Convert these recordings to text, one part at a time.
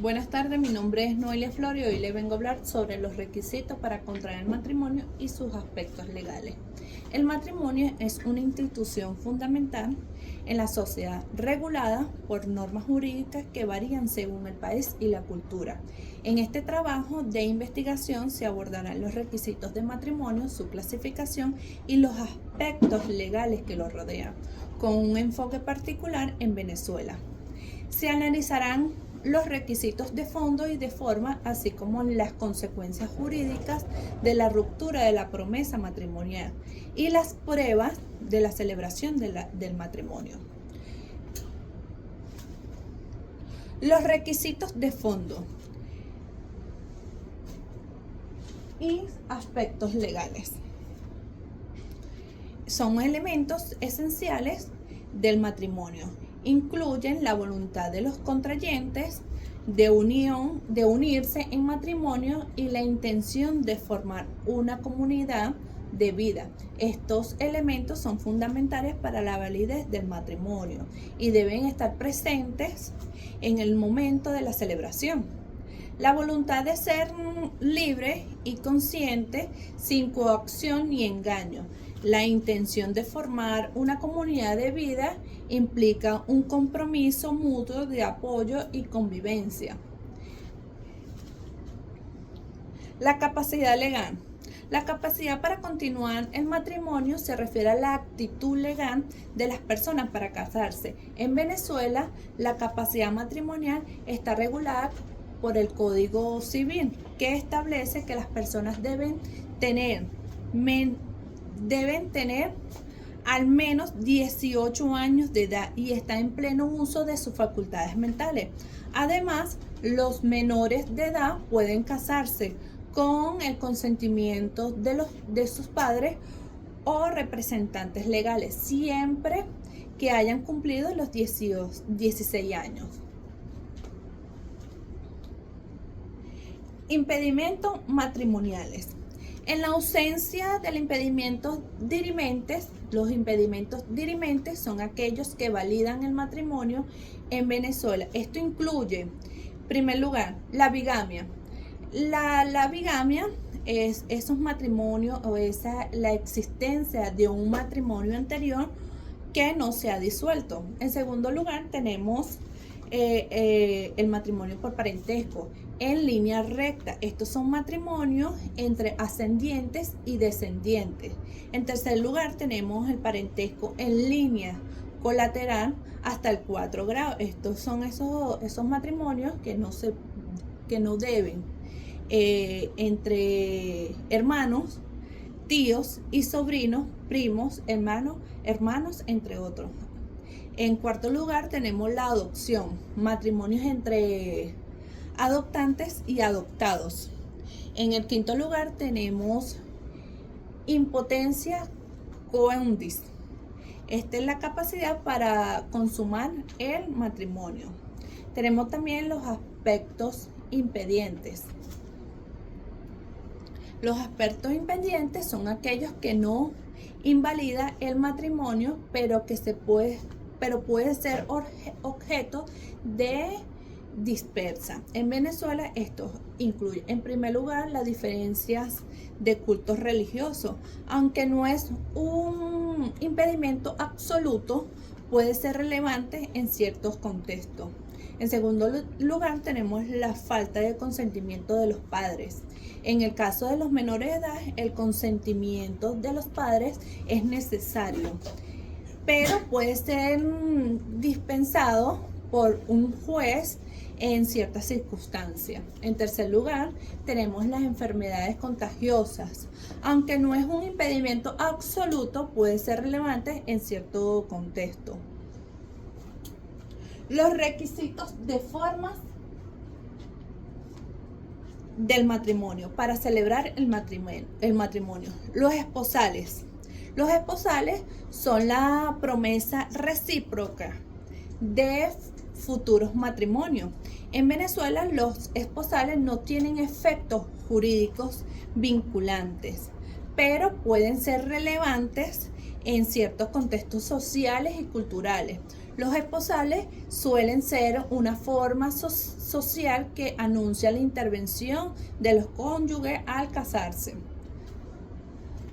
Buenas tardes, mi nombre es Noelia Flor y hoy le vengo a hablar sobre los requisitos para contraer el matrimonio y sus aspectos legales. El matrimonio es una institución fundamental en la sociedad regulada por normas jurídicas que varían según el país y la cultura. En este trabajo de investigación se abordarán los requisitos de matrimonio, su clasificación y los aspectos legales que lo rodean, con un enfoque particular en Venezuela. Se analizarán los requisitos de fondo y de forma, así como las consecuencias jurídicas de la ruptura de la promesa matrimonial y las pruebas de la celebración del matrimonio. Los requisitos de fondo y aspectos legales son elementos esenciales del matrimonio. Incluyen la voluntad de los contrayentes de unirse en matrimonio y la intención de formar una comunidad de vida. Estos elementos son fundamentales para la validez del matrimonio y deben estar presentes en el momento de la celebración. La voluntad de ser libre y consciente, sin coacción ni engaño. La intención de formar una comunidad de vida implica un compromiso mutuo de apoyo y convivencia. La capacidad legal. La capacidad para continuar el matrimonio se refiere a la actitud legal de las personas para casarse. En Venezuela, la capacidad matrimonial está regulada por el Código Civil, que establece que las personas deben tener al menos 18 años de edad y estar en pleno uso de sus facultades mentales. Además, los menores de edad pueden casarse con el consentimiento de sus padres o representantes legales, siempre que hayan cumplido los 16 años. Impedimentos matrimoniales. En la ausencia del impedimento dirimentes, los impedimentos dirimentes son aquellos que validan el matrimonio en Venezuela. Esto incluye, en primer lugar, la bigamia. La bigamia es esos matrimonios o la existencia de un matrimonio anterior que no se ha disuelto. En segundo lugar, tenemos el matrimonio por parentesco en línea recta. Estos son matrimonios entre ascendientes y descendientes. En tercer lugar, tenemos el parentesco en línea colateral hasta el 4 grado. Estos son esos matrimonios que no deben entre hermanos, tíos y sobrinos, primos, hermanos, entre otros. En cuarto lugar, tenemos la adopción, matrimonios entre adoptantes y adoptados. En el quinto lugar, tenemos impotencia coendis. Esta es la capacidad para consumar el matrimonio. Tenemos también los aspectos impedientes. Los aspectos impedientes son aquellos que no invalidan el matrimonio, pero puede ser objeto de dispersa. En Venezuela esto incluye, en primer lugar, las diferencias de cultos religiosos. Aunque no es un impedimento absoluto, puede ser relevante en ciertos contextos. En segundo lugar, tenemos la falta de consentimiento de los padres. En el caso de los menores de edad, el consentimiento de los padres es necesario, pero puede ser dispensado por un juez en ciertas circunstancias. En tercer lugar, tenemos las enfermedades contagiosas. Aunque no es un impedimento absoluto, puede ser relevante en cierto contexto. Los requisitos de formas del matrimonio para celebrar el matrimonio. Los esposales. Los esposales son la promesa recíproca de futuros matrimonios. En Venezuela, los esposales no tienen efectos jurídicos vinculantes, pero pueden ser relevantes en ciertos contextos sociales y culturales. Los esposales suelen ser una forma social que anuncia la intervención de los cónyuges al casarse.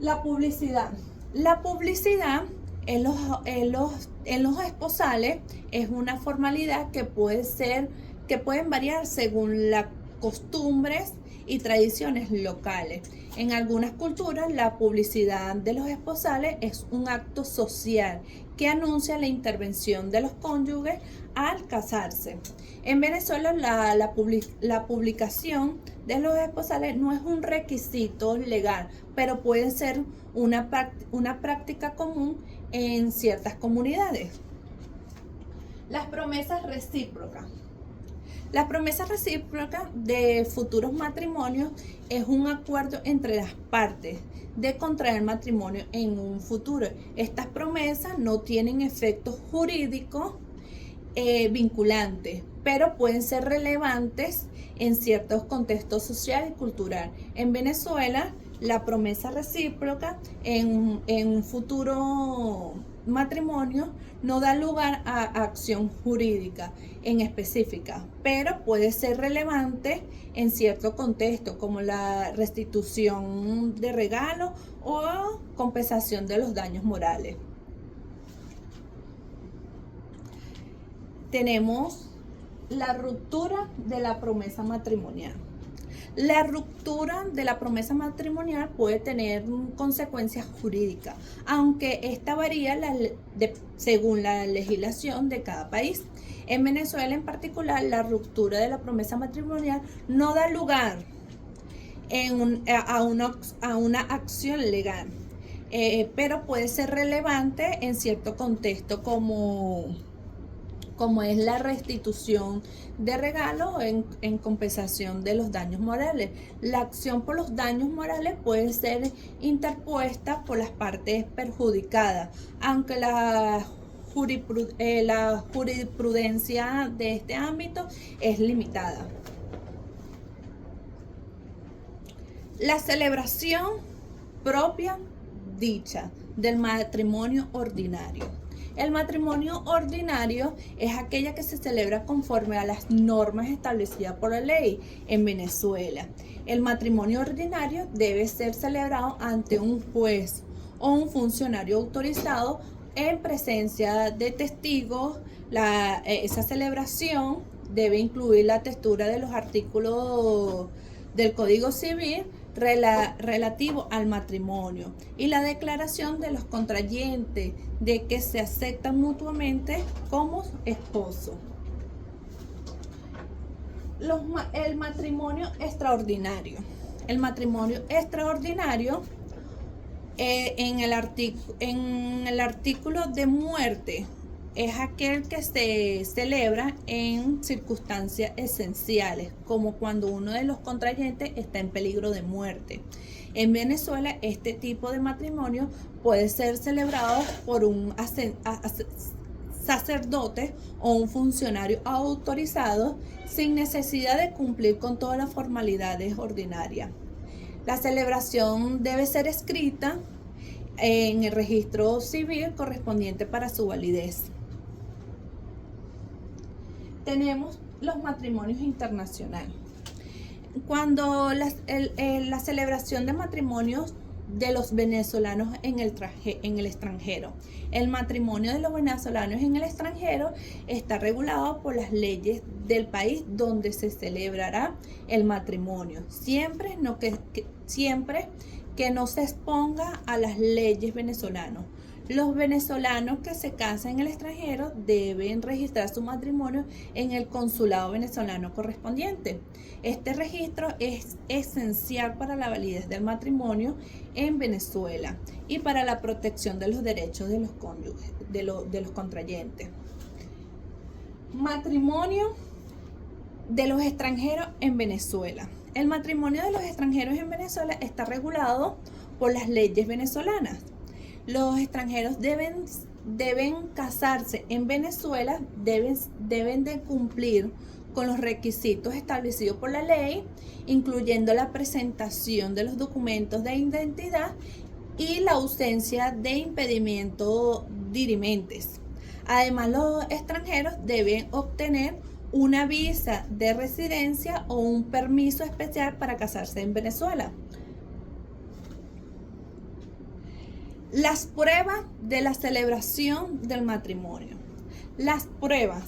La publicidad. La publicidad en los esposales es una formalidad que pueden variar según las costumbres y tradiciones locales. En algunas culturas, la publicidad de los esposales es un acto social que anuncia la intervención de los cónyuges al casarse. En Venezuela, la publicación de los esposales no es un requisito legal, pero puede ser una práctica común en ciertas comunidades. Las promesas recíprocas. La promesa recíproca de futuros matrimonios es un acuerdo entre las partes de contraer matrimonio en un futuro. Estas promesas no tienen efectos jurídicos vinculantes, pero pueden ser relevantes en ciertos contextos social y cultural. En Venezuela, la promesa recíproca en un futuro matrimonio no da lugar a acción jurídica en específica, pero puede ser relevante en cierto contexto, como la restitución de regalo o compensación de los daños morales. Tenemos la ruptura de la promesa matrimonial. La ruptura de la promesa matrimonial puede tener consecuencias jurídicas, aunque esta varía según la legislación de cada país. En Venezuela en particular, la ruptura de la promesa matrimonial no da lugar a una acción legal, pero puede ser relevante en cierto contexto como es la restitución de regalos en compensación de los daños morales. La acción por los daños morales puede ser interpuesta por las partes perjudicadas, aunque la jurisprudencia de este ámbito es limitada. La celebración propia dicha del matrimonio ordinario. El matrimonio ordinario es aquella que se celebra conforme a las normas establecidas por la ley en Venezuela. El matrimonio ordinario debe ser celebrado ante un juez o un funcionario autorizado en presencia de testigos. Esa celebración debe incluir la textura de los artículos del Código Civil relativo al matrimonio y la declaración de los contrayentes de que se aceptan mutuamente como esposos. El matrimonio extraordinario. El matrimonio extraordinario en el artículo de muerte es aquel que se celebra en circunstancias esenciales, como cuando uno de los contrayentes está en peligro de muerte. En Venezuela, este tipo de matrimonio puede ser celebrado por un sacerdote o un funcionario autorizado sin necesidad de cumplir con todas las formalidades ordinarias. La celebración debe ser escrita en el registro civil correspondiente para su validez. Tenemos los matrimonios internacionales. Cuando la celebración de matrimonios de los venezolanos en el extranjero. El matrimonio de los venezolanos en el extranjero está regulado por las leyes del país donde se celebrará el matrimonio, siempre que no se exponga a las leyes venezolanas. Los venezolanos que se casan en el extranjero deben registrar su matrimonio en el consulado venezolano correspondiente. Este registro es esencial para la validez del matrimonio en Venezuela y para la protección de los derechos de los cónyuges, de los contrayentes. Matrimonio de los extranjeros en Venezuela. El matrimonio de los extranjeros en Venezuela está regulado por las leyes venezolanas. Los extranjeros deben casarse en Venezuela, deben de cumplir con los requisitos establecidos por la ley, incluyendo la presentación de los documentos de identidad y la ausencia de impedimentos dirimentes. Además, los extranjeros deben obtener una visa de residencia o un permiso especial para casarse en Venezuela. Las pruebas de la celebración del matrimonio. Las pruebas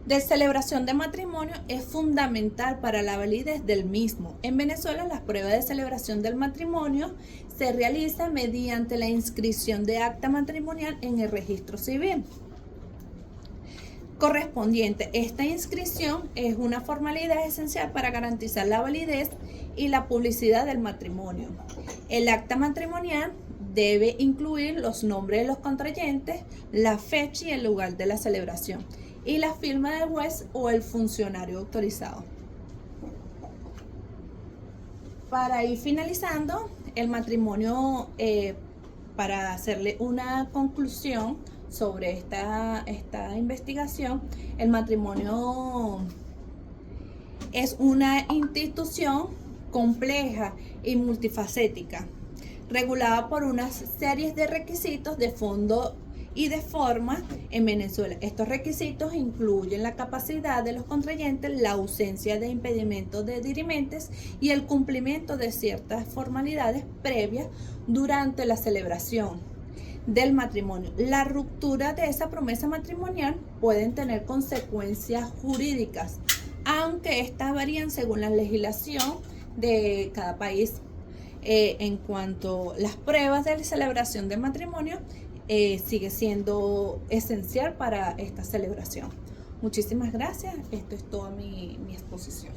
de celebración de matrimonio es fundamental para la validez del mismo. En Venezuela, las pruebas de celebración del matrimonio se realizan mediante la inscripción de acta matrimonial en el registro civil correspondiente. Esta inscripción es una formalidad esencial para garantizar la validez y la publicidad del matrimonio. El acta matrimonial debe incluir los nombres de los contrayentes, la fecha y el lugar de la celebración, y la firma del juez o el funcionario autorizado. Para ir finalizando, el matrimonio, para hacerle una conclusión sobre esta investigación, el matrimonio es una institución compleja y multifacética, regulada por unas series de requisitos de fondo y de forma en Venezuela. Estos requisitos incluyen la capacidad de los contrayentes, la ausencia de impedimentos de dirimentes y el cumplimiento de ciertas formalidades previas durante la celebración del matrimonio. La ruptura de esa promesa matrimonial pueden tener consecuencias jurídicas, aunque estas varían según la legislación de cada país. En cuanto a las pruebas de celebración del matrimonio, sigue siendo esencial para esta celebración. Muchísimas gracias. Esto es toda mi exposición.